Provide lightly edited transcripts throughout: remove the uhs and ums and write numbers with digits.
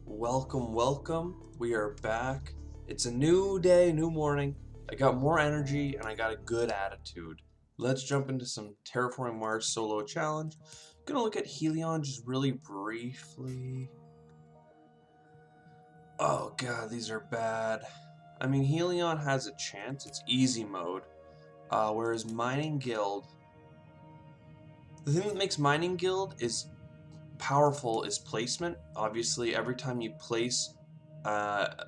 Welcome, welcome. We are back. It's a new day, new morning. I got more energy and I got a good attitude. Let's jump into some Terraforming Mars solo challenge. Gonna look at Helion just really briefly. Oh god, these are bad. I mean, Helion has a chance. It's easy mode. Whereas Mining Guild, the thing that makes Mining Guild is powerful is placement. Obviously, every time you place a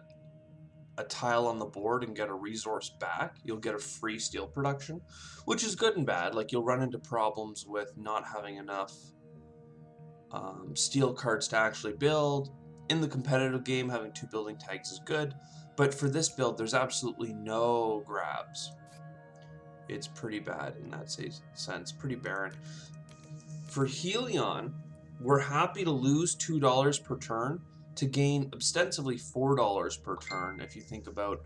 tile on the board and get a resource back, you'll get a free steel production, which is good and bad. Like, you'll run into problems with not having enough steel cards to actually build. In the competitive game, having 2 building tags is good, but for this build, there's absolutely no grabs. It's pretty bad in that sense, pretty barren. For Helion, we're happy to lose $2 per turn to gain ostensibly $4 per turn if you think about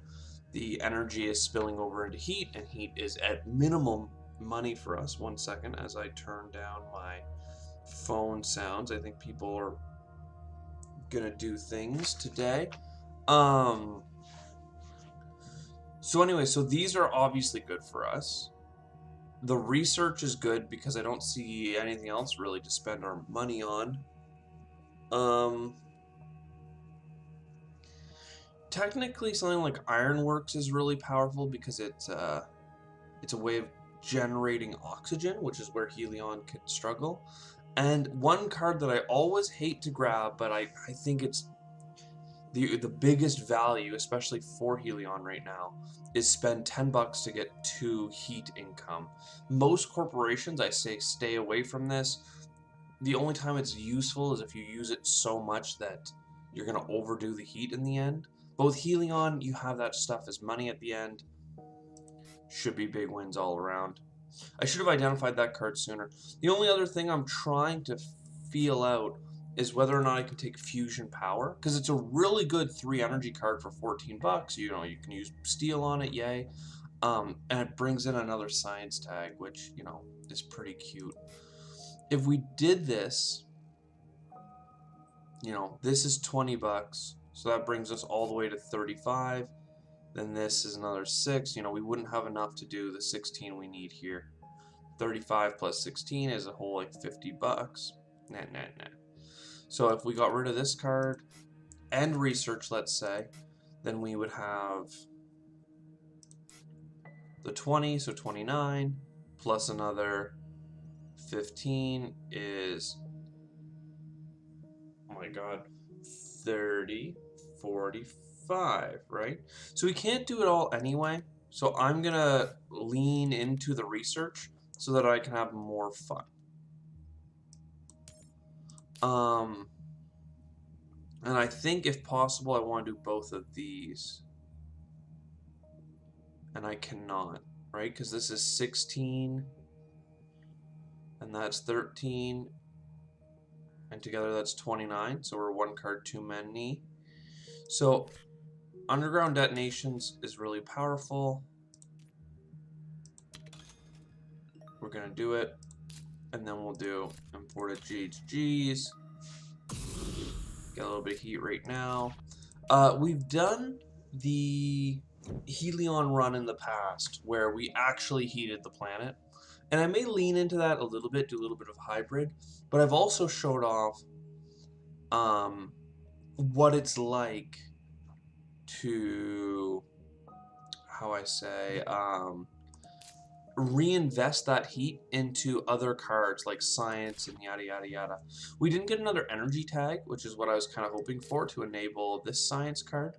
the energy is spilling over into heat, and heat is at minimum money for us. 1 second as I turn down my phone sounds. I think people are gonna do things today. So anyway, so these are obviously good for us. The research is good because I don't see anything else really to spend our money on. Technically, something like Ironworks is really powerful because it's a way of generating oxygen, which is where Helion could struggle. And one card that I always hate to grab, but I think it's the biggest value, especially for Helion right now, is spend 10 bucks to get 2 heat income. Most corporations, I say, stay away from this. The only time it's useful is if you use it so much that you're going to overdo the heat in the end. Both Helion, you have that stuff as money at the end. Should be big wins all around. I should have identified that card sooner. The only other thing I'm trying to feel out is whether or not I can take Fusion Power, because it's a really good 3 energy card for 14 bucks. You know, you can use steel on it, yay. And it brings in another science tag, which, you know, is pretty cute. If we did this, you know, this is 20 bucks, so that brings us all the way to 35. Then this is another 6. You know, we wouldn't have enough to do the 16 we need here. 35 plus 16 is a whole like 50 bucks. Nah. So if we got rid of this card and research, let's say, then we would have the 20, so 29, plus another 15 is, oh my god, 30, 45, right? So we can't do it all anyway, so I'm gonna lean into the research so that I can have more fun. And I think if possible I want to do both of these, and I cannot, right? Because this is 16 and that's 13, and together that's 29, so we're 1 card too many. So underground detonations is really powerful. We're gonna do it, and then we'll do imported GHGs. Get a little bit of heat right now. We've done the Helion run in the past where we actually heated the planet, and I may lean into that a little bit, do a little bit of hybrid, but I've also showed off what it's like to, how I say, reinvest that heat into other cards like science and yada yada yada. We didn't get another energy tag, which is what I was kind of hoping for to enable this science card.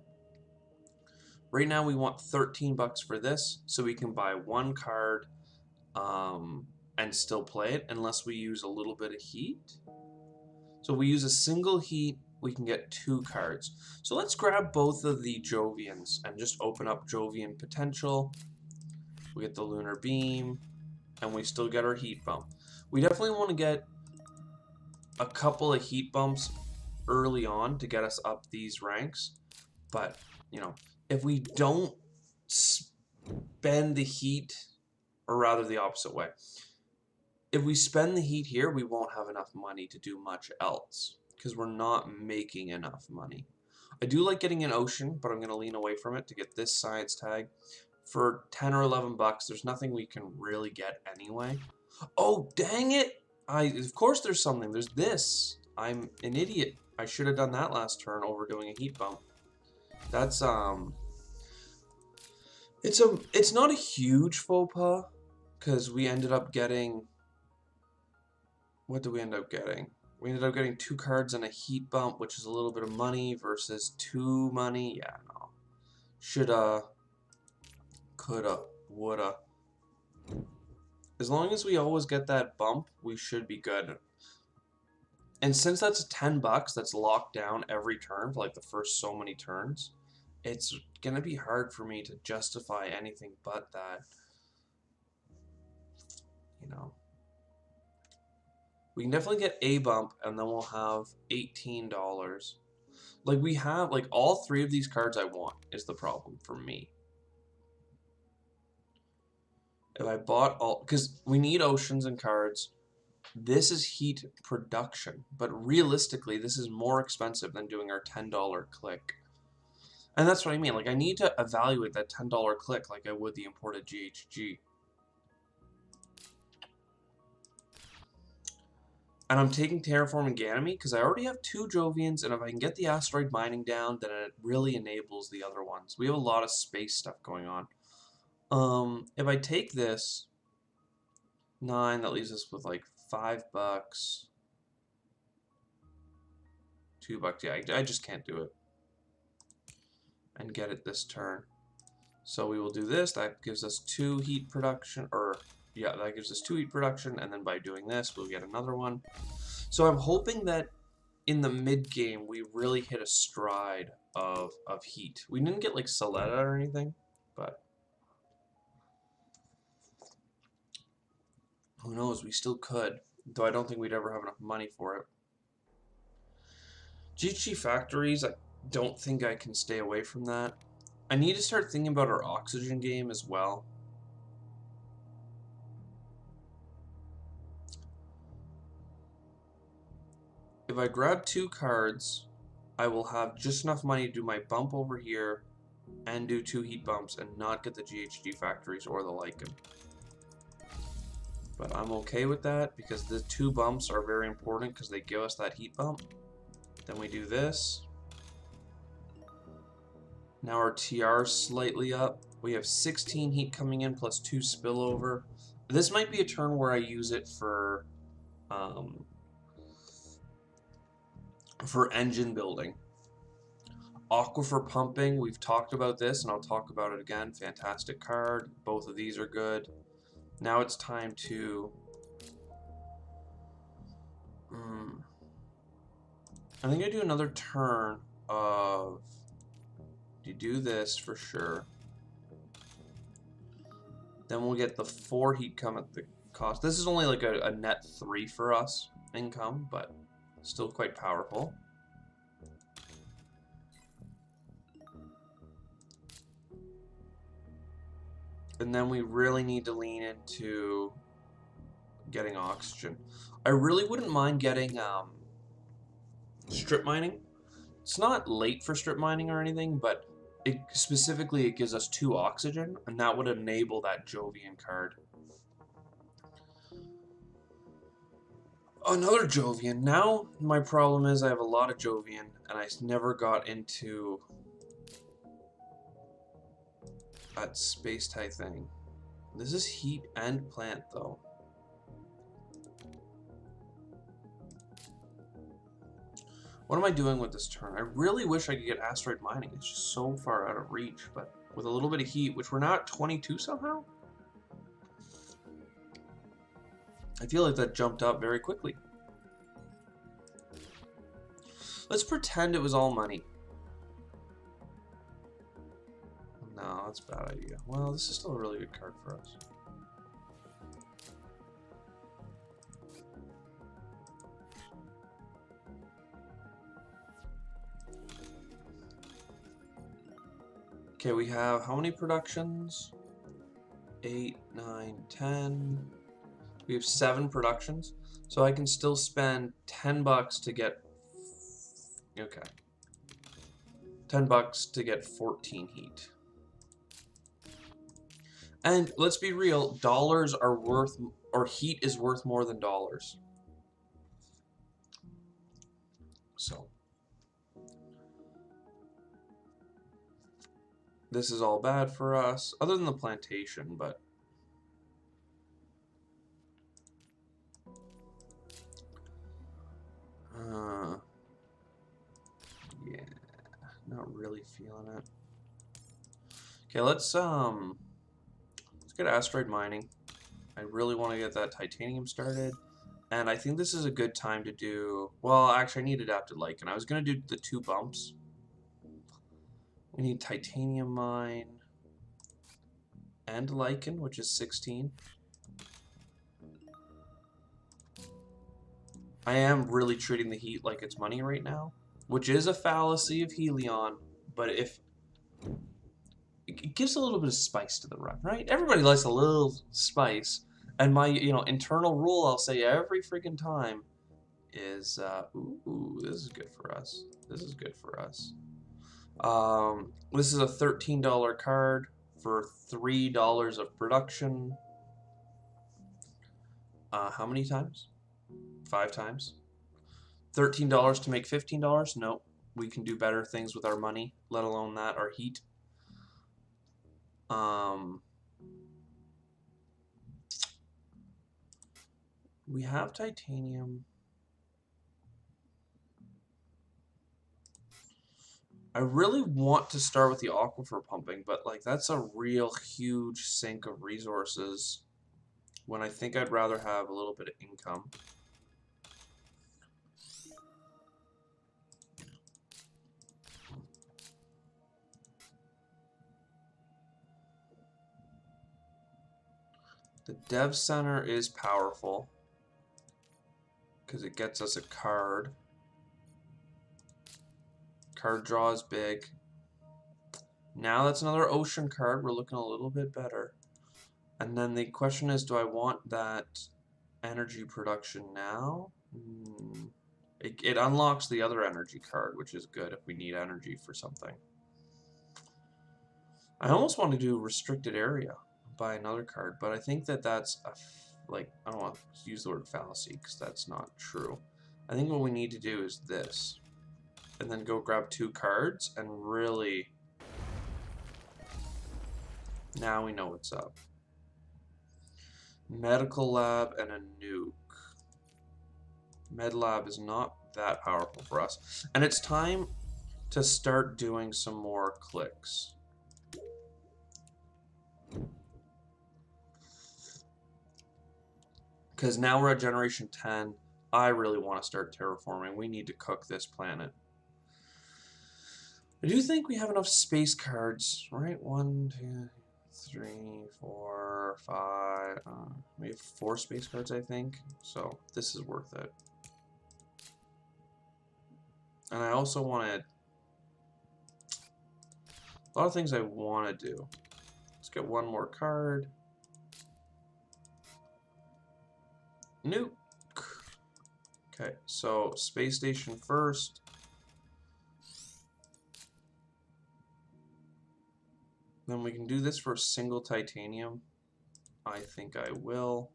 Right now we want 13 bucks for this, so we can buy 1 card and still play it unless we use a little bit of heat. So if we use a single heat, we can get 2 cards. So let's grab both of the Jovians and just open up Jovian potential. We get the lunar beam, and we still get our heat bump. We definitely want to get a couple of heat bumps early on to get us up these ranks, but, you know, if we don't spend the heat, or rather the opposite way, if we spend the heat here, we won't have enough money to do much else. because we're not making enough money. I do like getting an ocean, but I'm going to lean away from it to get this science tag. For 10 or 11 bucks, there's nothing we can really get anyway. Oh, dang it! Of course there's something. There's this. I'm an idiot. I should have done that last turn over doing a heat bump. That's, it's not a huge faux pas, because we ended up getting, what did we end up getting? We ended up getting 2 cards and a heat bump, which is a little bit of money versus 2 money. Yeah, no. Shoulda, coulda, woulda. As long as we always get that bump, we should be good. And since that's 10 bucks, that's locked down every turn for like the first so many turns, it's gonna be hard for me to justify anything but that. You know. We can definitely get a bump, and then we'll have $18. Like, we have, like, all 3 of these cards I want is the problem for me. If I bought all, because we need oceans and cards. This is heat production, but realistically, this is more expensive than doing our $10 click. And that's what I mean. Like, I need to evaluate that $10 click like I would the imported GHG. And I'm taking Terraforming Ganymede because I already have 2 Jovians, and if I can get the asteroid mining down, then it really enables the other ones. We have a lot of space stuff going on. If I take this 9, that leaves us with like $5, $2. Yeah, I just can't do it and get it this turn. So we will do this. That gives us 2 heat production, or yeah, that gives us 2 heat production, and then by doing this, we'll get another one. So I'm hoping that in the mid game we really hit a stride of heat. We didn't get like Soletta or anything, but who knows? We still could, though I don't think we'd ever have enough money for it. GHG factories, I don't think I can stay away from that. I need to start thinking about our oxygen game as well. If I grab 2 cards, I will have just enough money to do my bump over here and do 2 heat bumps and not get the GHG factories or the lichen. But I'm okay with that because the 2 bumps are very important because they give us that heat bump. Then we do this. Now our TR is slightly up. We have 16 heat coming in plus 2 spillover. This might be a turn where I use it for engine building. Aquifer pumping, we've talked about this and I'll talk about it again. Fantastic card. Both of these are good. Now it's time to I think I do another turn of you do this for sure. Then we'll get the 4 heat come at the cost. This is only like a net 3 for us income, but still quite powerful. And then we really need to lean into getting oxygen. I really wouldn't mind getting strip mining. It's not late for strip mining or anything, but specifically it gives us 2 oxygen, and that would enable that Jovian card. Another Jovian. Now my problem is I have a lot of Jovian, and I never got into that space type thing. This is heat and plant though. What am I doing with this turn? I really wish I could get asteroid mining. It's just so far out of reach, but with a little bit of heat, which we're now at 22 somehow. I feel like that jumped up very quickly. Let's pretend it was all money. No, that's a bad idea. Well, this is still a really good card for us. Okay, we have how many productions? 8, 9, 10. We have 7 productions. So I can still spend $10 to get Okay. $10 to get 14 heat. And let's be real, dollars are worth, or heat is worth more than dollars. So this is all bad for us, other than the plantation, but yeah, not really feeling it. Okay, let's get asteroid mining. I really want to get that titanium started. And I think this is a good time to do... Well, actually, I need adapted lichen. I was going to do the 2 bumps. We need titanium mine and lichen, which is 16. I am really treating the heat like it's money right now, which is a fallacy of Helion. But if... It gives a little bit of spice to the run, right? Everybody likes a little spice. And my, internal rule, I'll say every freaking time, is, ooh, this is good for us. This is good for us. This is a $13 card for $3 of production. How many times? 5 times. $13 to make $15? No, we can do better things with our money, let alone that, our heat. We have titanium. I really want to start with the aquifer pumping, but like that's a real huge sink of resources when I think I'd rather have a little bit of income. The dev center is powerful because it gets us a card. Card draw is big. Now that's another ocean card. We're looking a little bit better. And then the question is, do I want that energy production now? It unlocks the other energy card, which is good if we need energy for something. I almost want to do restricted area, buy another card, but I think that that's like, I don't want to use the word fallacy because that's not true. I think what we need to do is this, and then go grab 2 cards and really, now we know what's up. Medical lab and a nuke. Med lab is not that powerful for us, and it's time to start doing some more clicks. Because now we're at generation 10. I really want to start terraforming. We need to cook this planet. I do think we have enough space cards, right? 1, 2, 3, 4, 5. We have 4 space cards, I think. So this is worth it. And I also wanted a lot of things I want to do. Let's get 1 more card. Nuke. Okay, so space station first. Then we can do this for a single titanium. I think I will.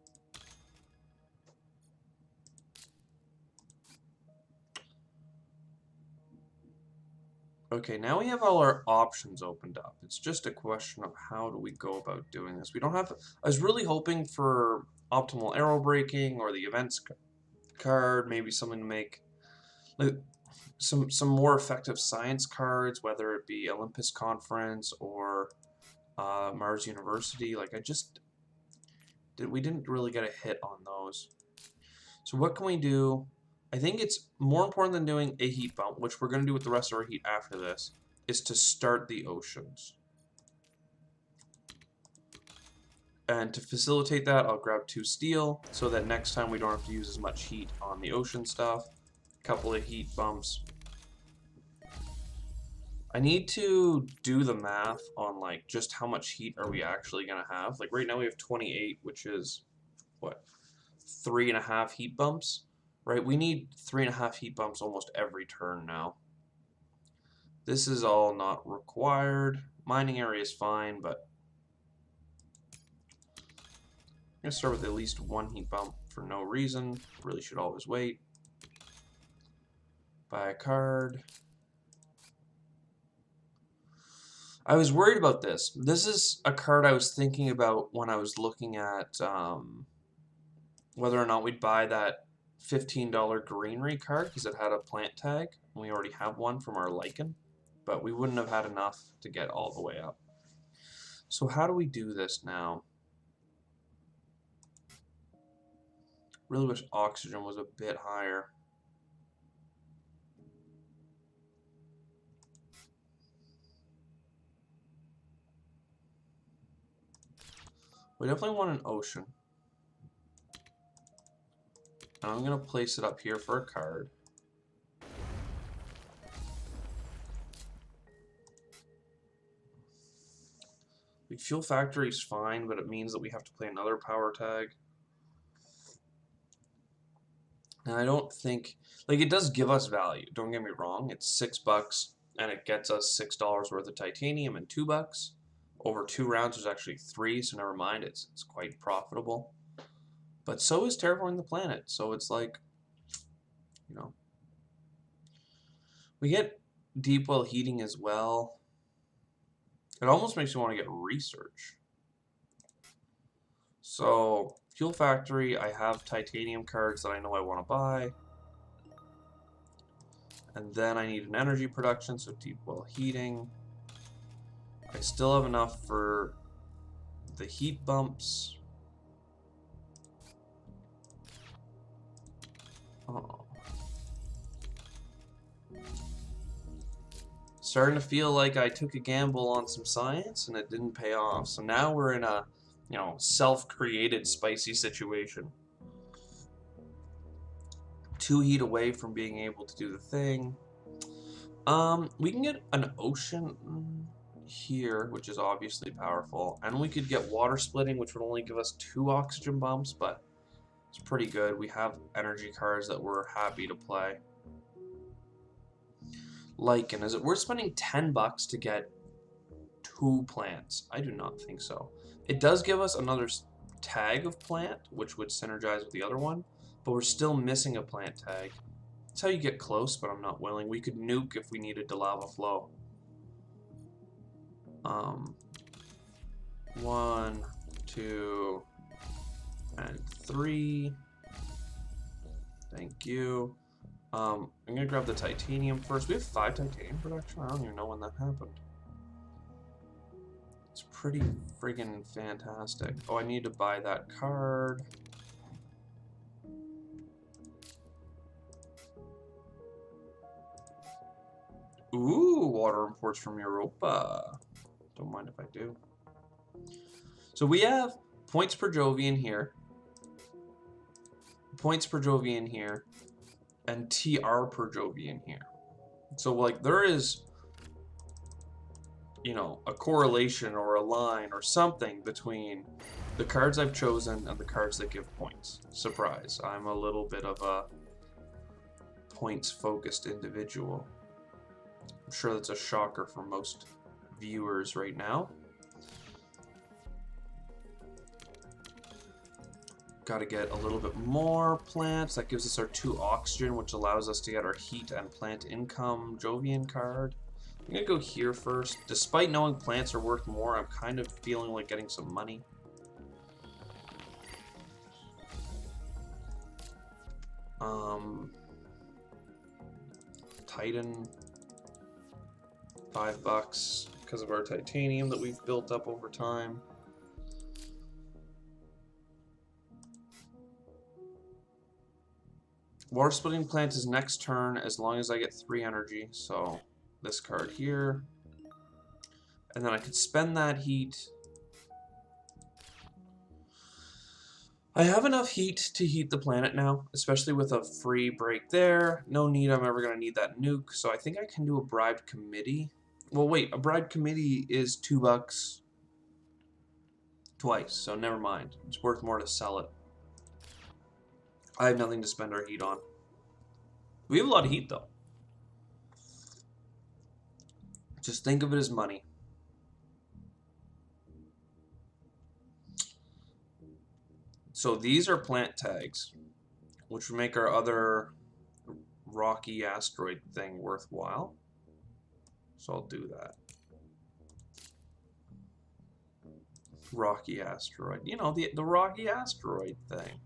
Okay, now we have all our options opened up. It's just a question of how do we go about doing this. We don't have... I was really hoping for optimal arrow breaking or the events card, maybe something to make like some more effective science cards, whether it be Olympus Conference or Mars University. Like we didn't really get a hit on those. So what can we do? I think it's more important than doing a heat bump, which we're going to do with the rest of our heat after this, is to start the oceans. And to facilitate that, I'll grab 2 steel so that next time we don't have to use as much heat on the ocean stuff. A couple of heat bumps. I need to do the math on like just how much heat are we actually going to have. Like right now we have 28, which is what? 3.5 heat bumps, right? We need 3.5 heat bumps almost every turn now. This is all not required. Mining area is fine, but I'm gonna start with at least one heat bump for no reason. Really should always wait. Buy a card. I was worried about this. This is a card I was thinking about when I was looking at whether or not we'd buy that $15 greenery card because it had a plant tag. We already have one from our lichen, but we wouldn't have had enough to get all the way up. So how do we do this now? Really wish oxygen was a bit higher. We definitely want an ocean. And I'm going to place it up here for a card. The fuel factory is fine, but it means that we have to play another power tag. And I don't think, like, it does give us value. Don't get me wrong. It's $6 and it gets us $6 worth of titanium and $2. Over 2 rounds there's actually 3, so never mind. It's quite profitable. But so is terraforming the planet. So it's like, you know, we get deep well heating as well. It almost makes me want to get research. So fuel factory, I have titanium cards that I know I want to buy. And then I need an energy production, so deep well heating. I still have enough for the heat bumps. Oh. Starting to feel like I took a gamble on some science and it didn't pay off. So now we're in a, you know, self-created spicy situation. 2 heat away from being able to do the thing. We can get an ocean here, which is obviously powerful, and we could get water splitting, which would only give us 2 oxygen bumps, but it's pretty good. We have energy cards that we're happy to play. Lichen, is it worth spending $10 to get 2 plants? I do not think so. It does give us another tag of plant, which would synergize with the other one, but we're still missing a plant tag. That's how you get close, but I'm not willing. We could nuke if we needed to lava flow. 1, 2, and 3. Thank you. I'm gonna grab the titanium first. We have 5 titanium production. I don't even know when that happened. It's pretty friggin' fantastic. Oh, I need to buy that card. Ooh, water imports from Europa. Don't mind if I do. So we have points per Jovian here, points per Jovian here, and TR per Jovian here. So like there is, you know, a correlation or a line or something between the cards I've chosen and the cards that give points. Surprise, I'm a little bit of a points-focused individual. I'm sure that's a shocker for most viewers right now. Got to get a little bit more plants. That gives us our 2 oxygen, which allows us to get our heat and plant income Jovian card. I'm going to go here first. Despite knowing plants are worth more, I'm kind of feeling like getting some money. Titan, $5 because of our titanium that we've built up over time. Water splitting plant is next turn as long as I get 3 energy. So this card here. And then I could spend that heat. I have enough heat to heat the planet now, especially with a free break there. No need I'm ever going to need that nuke. So I think I can do a bribed committee. Well, wait, a bribed committee is $2 twice, so never mind. It's worth more to sell it. I have nothing to spend our heat on. We have a lot of heat, though. Just think of it as money. So these are plant tags, which would make our other rocky asteroid thing worthwhile. So I'll do that. Rocky asteroid. You know, the rocky asteroid thing.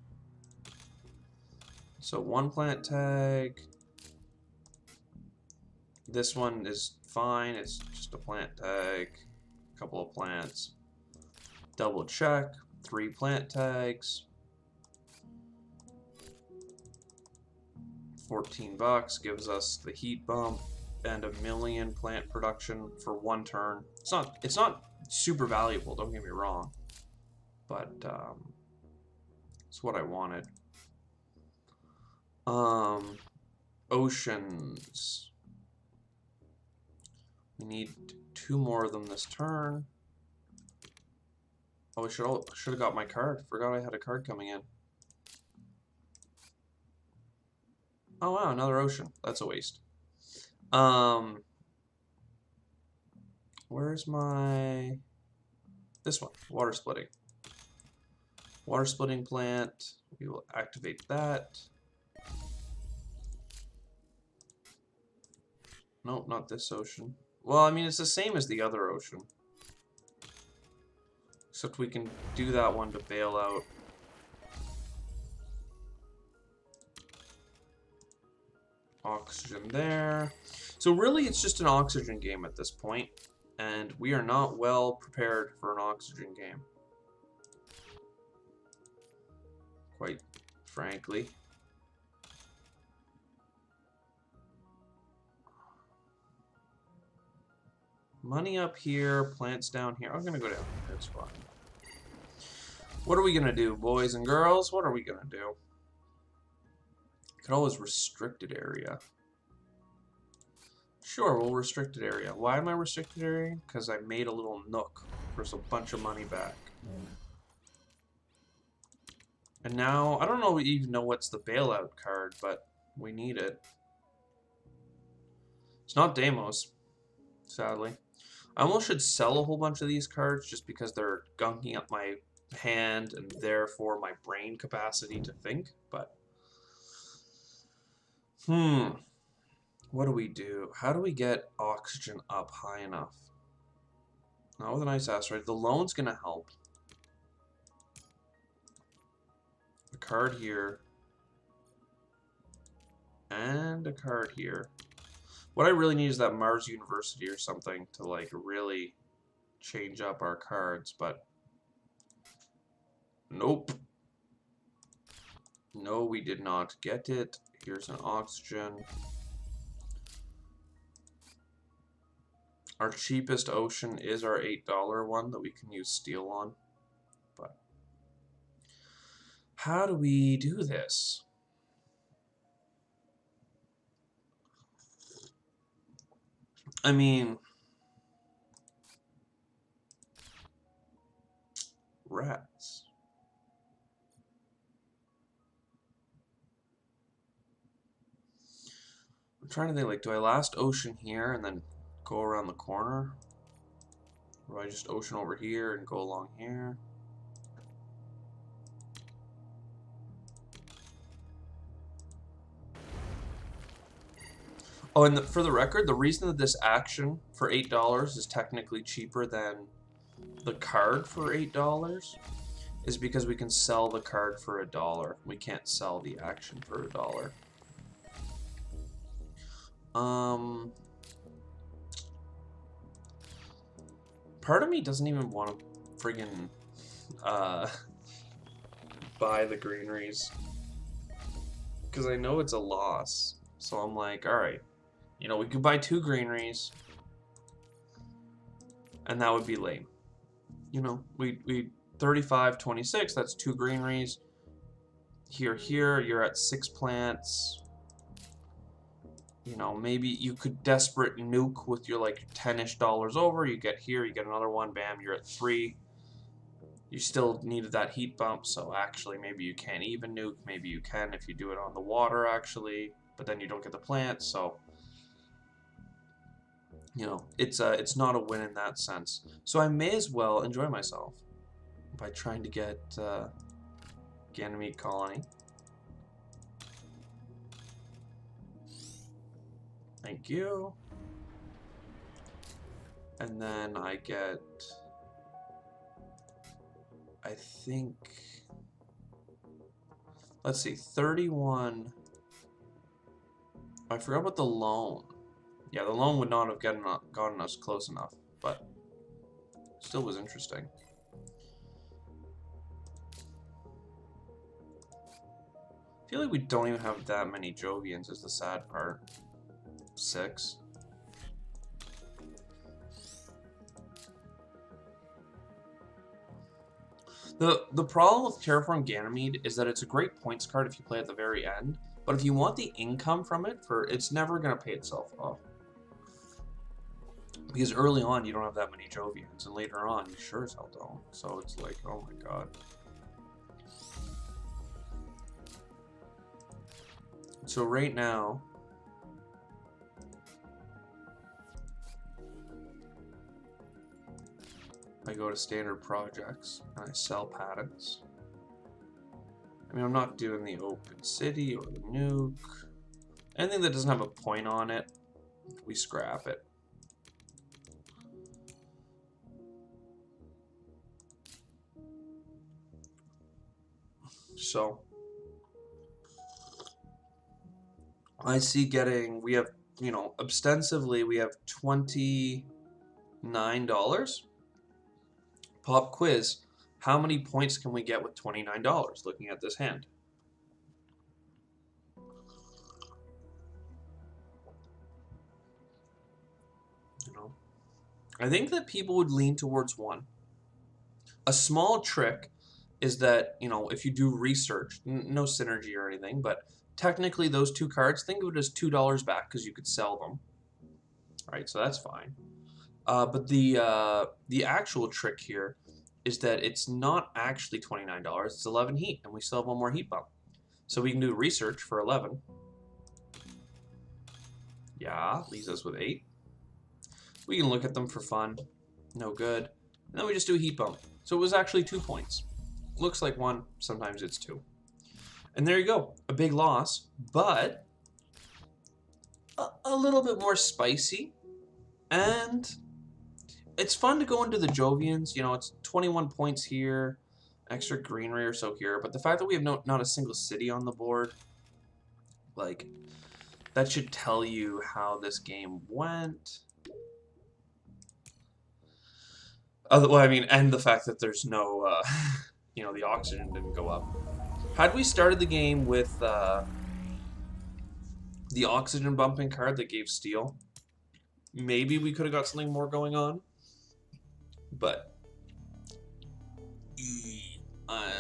So one plant tag. This one is fine. It's just a plant tag. A couple of plants. Double check. 3 plant tags. $14 gives us the heat bump and 1,000,000 plant production for 1 turn. It's not super valuable, don't get me wrong, but it's what I wanted. Oceans. We need 2 more of them this turn. Oh, I should have got my card. Forgot I had a card coming in. Oh wow, another ocean. That's a waste. Where's my... This one, water splitting. Water splitting plant. We will activate that. Nope, not this ocean. Well, I mean, it's the same as the other ocean. Except we can do that one to bail out. Oxygen there. So really, it's just an oxygen game at this point, and we are not well prepared for an oxygen game. Quite frankly. Money up here, plants down here. I'm gonna go down here, it's fine. What are we gonna do, boys and girls? What are we gonna do? Could always restricted area. Sure, we'll restricted area. Why am I restricted area? Because I made a little nook for a bunch of money back. And now, I don't know even know what's the bailout card, but we need it. It's not Deimos, sadly. I almost should sell a whole bunch of these cards just because they're gunking up my hand and therefore my brain capacity to think, but... What do we do? How do we get oxygen up high enough? Not with an ice asteroid. The loan's gonna help. A card here. And a card here. What I really need is that Mars University or something to like really change up our cards, but nope. No, we did not get it. Here's an oxygen. Our cheapest ocean is our $8 one that we can use steel on. But how do we do this? I mean, rats. I'm trying to think, like, do I last ocean here and then go around the corner? Or do I just ocean over here and go along here? Oh, and for the record, the reason that this action for $8 is technically cheaper than the card for $8 is because we can sell the card for $1. We can't sell the action for $1. Part of me doesn't even want to friggin' buy the greeneries because I know it's a loss. So I'm like, all right, you know, we could buy 2 greeneries, and that would be lame. You know, we 35.26. That's 2 greeneries. Here, you're at 6 plants. You know, maybe you could desperate nuke with your like $10-ish over. You get here, you get another one, bam, you're at 3. You still needed that heat bump, so actually maybe you can't even nuke. Maybe you can if you do it on the water, actually, but then you don't get the plants, so you know, it's not a win in that sense. So I may as well enjoy myself by trying to get Ganymede Colony. Thank you. And then I get, I think, let's see, 31. I forgot about the loan. Yeah, the loan would not have gotten us close enough, but still was interesting. I feel like we don't even have that many Jovians is the sad part. 6. The problem with Terraform Ganymede is that it's a great points card if you play at the very end, but if you want the income from it, it's never going to pay itself off. Because early on you don't have that many Jovians, and later on you sure as hell don't. So it's like, oh my god. So right now, I go to standard projects and I sell patents. I mean, I'm not doing the open city or the nuke. Anything that doesn't have a point on it, we scrap it. So I see getting, we have, you know, ostensibly we have $29. Pop quiz. How many points can we get with $29 looking at this hand? You know, I think that people would lean towards 1. A small trick is that, you know, if you do research, no synergy or anything, but technically those 2 cards, think of it as $2 back because you could sell them. Right, so that's fine. But the actual trick here is that it's not actually $29, it's 11 heat, and we still have 1 more heat bump. So we can do research for 11. Yeah, leaves us with 8. We can look at them for fun. No good. And then we just do a heat bump. So it was actually 2 points. Looks like 1, sometimes it's 2. And there you go. A big loss, but a little bit more spicy. And it's fun to go into the Jovians. You know, it's 21 points here, extra greenery or so here. But the fact that we have not a single city on the board, like, that should tell you how this game went. Well, I mean, and the fact that there's no, you know, the oxygen didn't go up. Had we started the game with the oxygen bumping card that gave steel, maybe we could have got something more going on. But I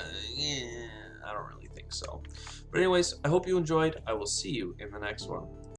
don't really think so. But anyways, I hope you enjoyed. I will see you in the next one.